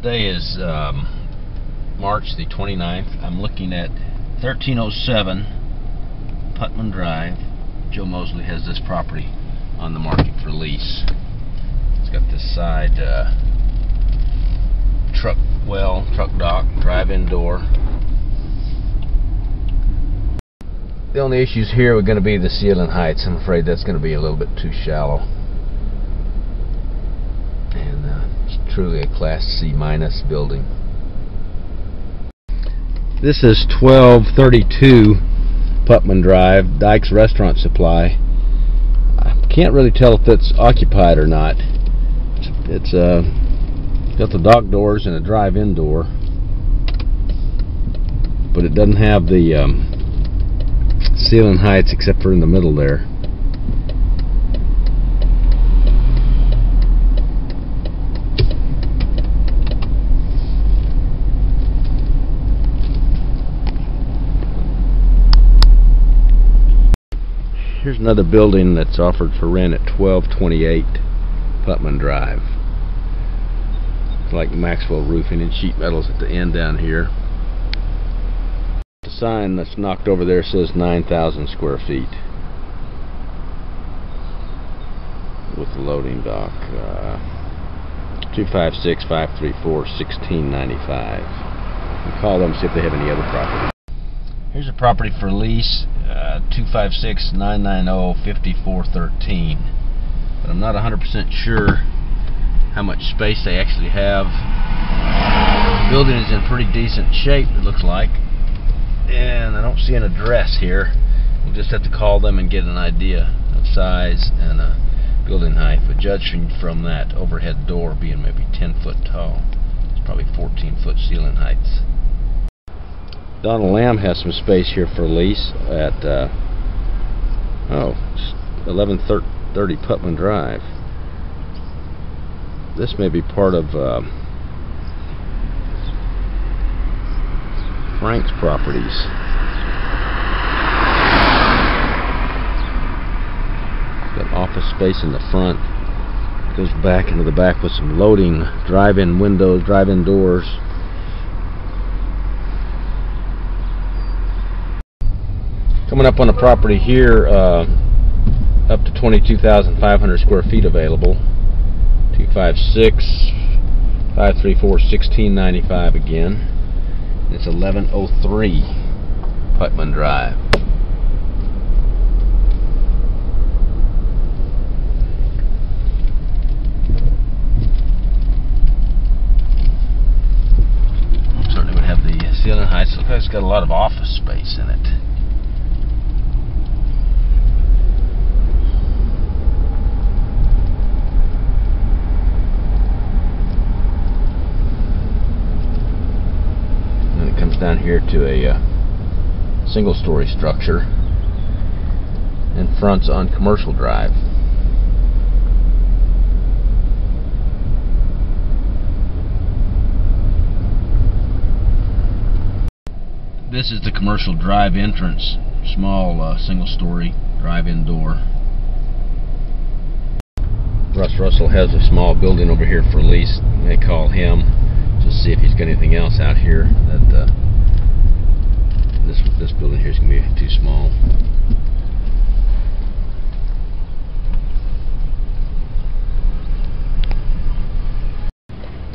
Today is March the 29th. I'm looking at 1307 Putman Drive. Joe Mosley has this property on the market for lease. It's got this side truck dock, drive-in door. The only issues here are going to be the ceiling heights. I'm afraid that's going to be a little bit too shallow. And it's truly a Class C- building. This is 1232 Putman Drive, Dyke's Restaurant Supply. I can't really tell if it's occupied or not. It's got the dock doors and a drive-in door, but it doesn't have the ceiling heights except for in the middle there. Here's another building that's offered for rent at 1228 Putman Drive. It's like Maxwell Roofing and Sheet Metals at the end down here. The sign that's knocked over there says 9,000 square feet with the loading dock. 256-534-1695. You can call them, see if they have any other property. Here's a property for lease, 256-990-5413. But I'm not 100% sure how much space they actually have. The building is in pretty decent shape, it looks like. And I don't see an address here. We'll just have to call them and get an idea of size and building height. But judging from that overhead door being maybe 10 foot tall, it's probably 14-foot ceiling heights. Donald Lamb has some space here for lease at 1130 Putman Drive. This may be part of Frank's Properties. Got office space in the front. Goes back into the back with some loading drive-in windows, drive-in doors. Coming up on a property here, up to 22,500 square feet available. 256-534-1695 again. It's 1103 Putman Drive. Certainly would have the ceiling heights. Looks like it's got a lot of office space in it. Down here to a single-story structure and fronts on Commercial Drive. This is the Commercial Drive entrance, small single-story drive-in door. Russ Russell has a small building over here for lease. You may call him to see if he's got anything else out here that this building here is going to be too small.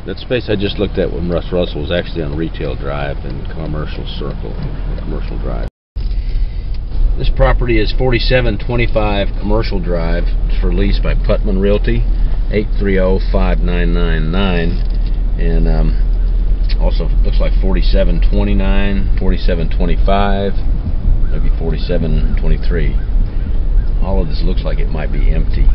That space I just looked at when Russ Russell was actually on Retail Drive and Commercial Drive. This property is 4725 Commercial Drive. It's for lease by Putman Realty, 830-5999. And also looks like 4729, 4725, maybe 4723. All of this looks like it might be empty.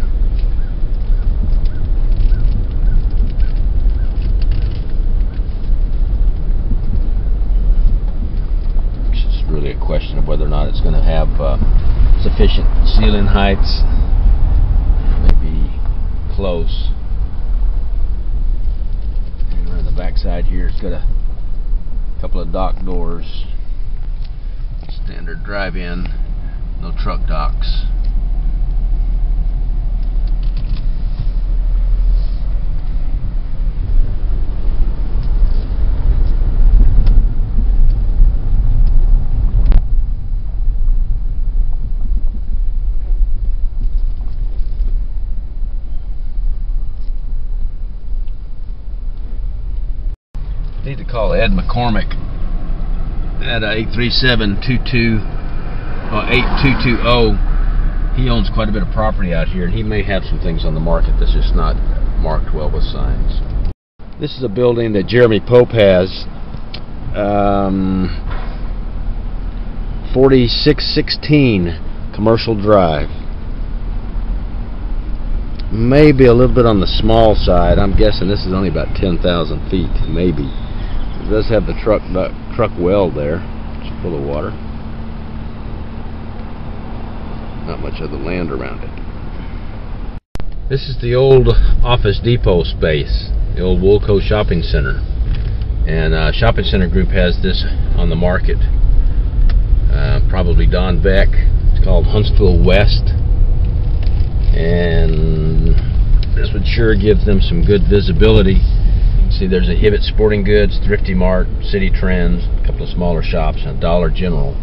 It's just really a question of whether or not it's going to have sufficient ceiling heights. Maybe close. Backside here, it's got a couple of dock doors, standard drive-in, no truck docks. Need to call Ed McCormick at 837-8220. He owns quite a bit of property out here, and he may have some things on the market that's just not marked well with signs. This is a building that Jeremy Pope has, 4616 Commercial Drive. Maybe a little bit on the small side. I'm guessing this is only about 10,000 feet, maybe. It does have the truck well there. It's full of water. Not much of the land around it. This is the old Office Depot space, the old Woolco Shopping Center. And Shopping Center Group has this on the market. Probably Don Beck. It's called Huntsville West. And this would sure give them some good visibility. You can see there's a Hibbett Sporting Goods, Thrifty Mart, City Trends, a couple of smaller shops, and a Dollar General.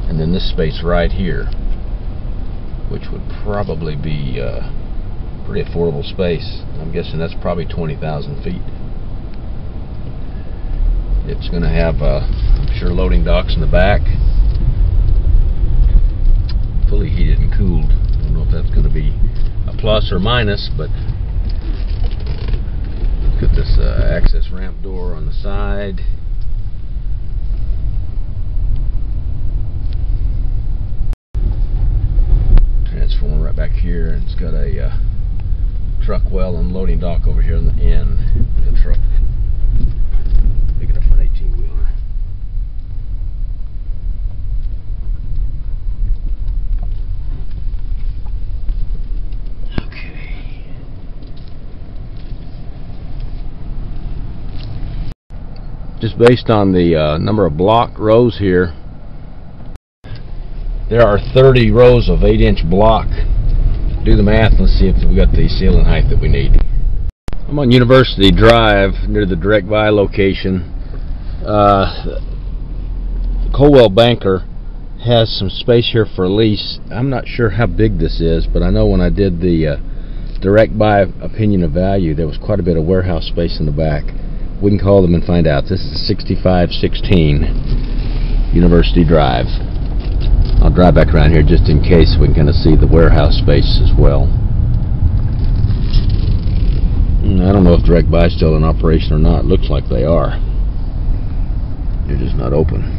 And then this space right here, which would probably be pretty affordable space. I'm guessing that's probably 20,000 feet. It's going to have, I'm sure, loading docks in the back, fully heated and cooled. I don't know if that's going to be a plus or minus, but look at this access ramp door on the side. Transformer right back here, and it's got a truck well and loading dock over here on the end of the truck. Big enough for an 18-wheeler. Okay. Just based on the number of block rows here, there are 30 rows of 8-inch block. Do the math. Let's see if we got the ceiling height that we need. I'm on University Drive near the Direct Buy location. Coldwell Banker has some space here for lease. I'm not sure how big this is, but I know when I did the Direct Buy opinion of value, there was quite a bit of warehouse space in the back. We can call them and find out. This is 6516 University Drive. I'll drive back around here just in case we can kind of see the warehouse space as well. I don't know if Direct Buy is still in operation or not. Looks like they are. They're just not open.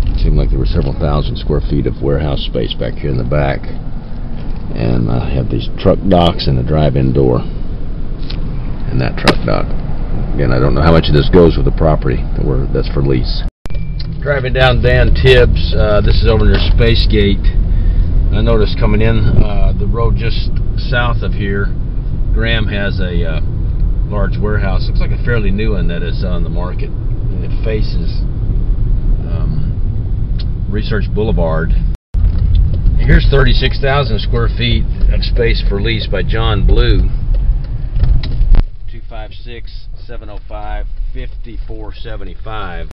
It seemed like there were several thousand square feet of warehouse space back here in the back. And I have these truck docks and a drive-in door. And that truck dock. Again, I don't know how much of this goes with the property. That's for lease. Driving down Dan Tibbs. This is over near Space Gate. I noticed coming in the road just south of here, Graham has a large warehouse. Looks like a fairly new one that is on the market. And it faces Research Boulevard. Here's 36,000 square feet of space for lease by John Blue. 256-705-5475.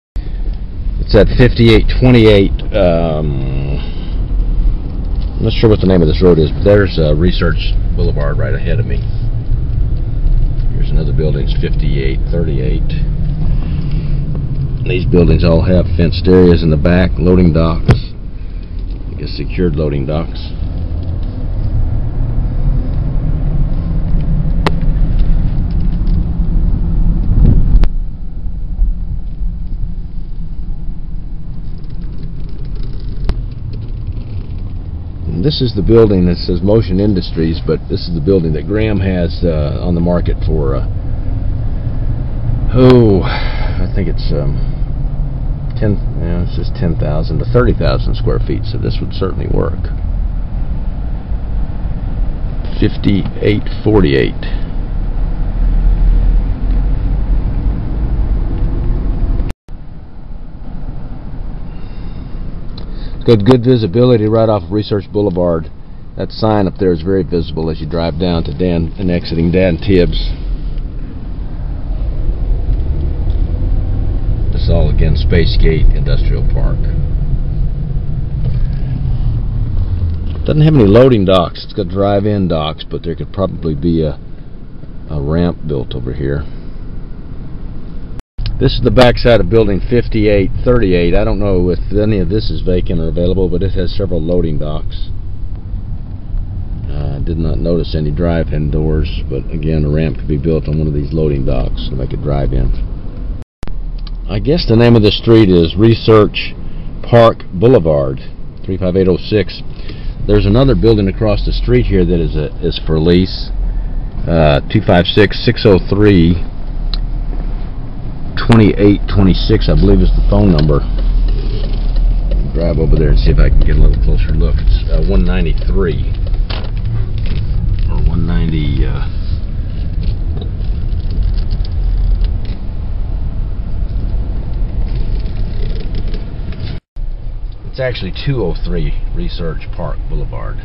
It's at 5828. I'm not sure what the name of this road is, but there's Research Boulevard right ahead of me. Here's another building. It's 5838. These buildings all have fenced areas in the back, loading docks. I guess secured loading docks. This is the building that says Motion Industries, but this is the building that Graham has on the market for, I think it's it says 10,000 to 30,000 square feet, so this would certainly work. 5848. Got good visibility right off of Research Boulevard. That sign up there is very visible as you drive down to Dan and exiting Dan Tibbs. This is all again Space Gate Industrial Park. Doesn't have any loading docks. It's got drive-in docks, but there could probably be a ramp built over here. This is the backside of building 5838. I don't know if any of this is vacant or available, but it has several loading docks. Did not notice any drive-in doors, but again, a ramp could be built on one of these loading docks to make a drive-in. I guess the name of the street is Research Park Boulevard, 35806. There's another building across the street here that is for lease. 256-603-2826, I believe is the phone number. I'll drive over there and see if I can get a little closer look. It's 193 or 190. It's actually 203 Research Park Boulevard.